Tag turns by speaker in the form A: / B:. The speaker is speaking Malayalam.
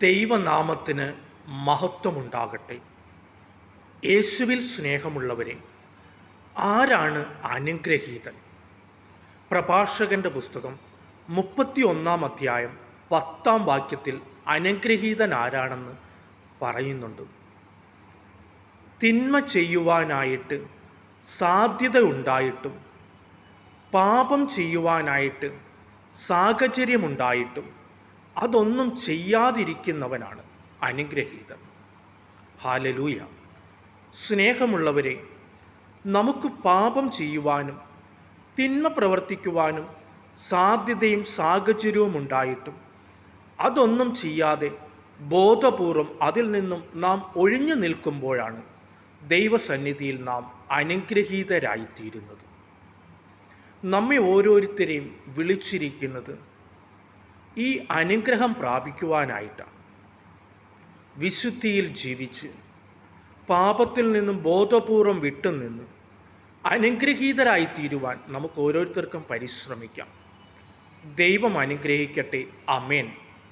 A: ദൈവനാമത്തിന് മഹത്വമുണ്ടാകട്ടെ. യേശുവിൽ സ്നേഹമുള്ളവരെ, ആരാണ് അനുഗ്രഹീതൻ? പ്രഭാഷകന്റെ പുസ്തകം 31 അധ്യായം 10 വാക്യത്തിൽ അനുഗ്രഹീതൻ ആരാണെന്ന് പറയുന്നുണ്ട്. തിന്മ ചെയ്യുവാനായിട്ട് സാധ്യത ഉണ്ടായിട്ടും, പാപം ചെയ്യുവാനായിട്ട് സാഹചര്യമുണ്ടായിട്ടും അതൊന്നും ചെയ്യാതിരിക്കുന്നവനാണ് അനുഗ്രഹീതൻ. ഹല്ലേലൂയ. സ്നേഹമുള്ളവരെ, നമുക്ക് പാപം ചെയ്യുവാനും തിന്മ പ്രവർത്തിക്കുവാനും സാധ്യതയും സാഹചര്യവും ഉണ്ടായിട്ടും അതൊന്നും ചെയ്യാതെ ബോധപൂർവം അതിൽ നിന്നും നാം ഒഴിഞ്ഞു നിൽക്കുമ്പോഴാണ് ദൈവസന്നിധിയിൽ നാം അനുഗ്രഹീതരായിത്തീരുന്നത്. നമ്മെ ഓരോരുത്തരെയും വിളിച്ചിരിക്കുന്നത് ഈ അനുഗ്രഹം പ്രാപിക്കുവാനായിട്ടാണ്. വിശുദ്ധിയിൽ ജീവിച്ച് പാപത്തിൽ നിന്നും ബോധപൂർവം വിട്ടുനിന്ന് അനുഗ്രഹീതരായിത്തീരുവാൻ നമുക്ക് ഓരോരുത്തർക്കും പരിശ്രമിക്കാം. ദൈവം അനുഗ്രഹിക്കട്ടെ. ആമേൻ.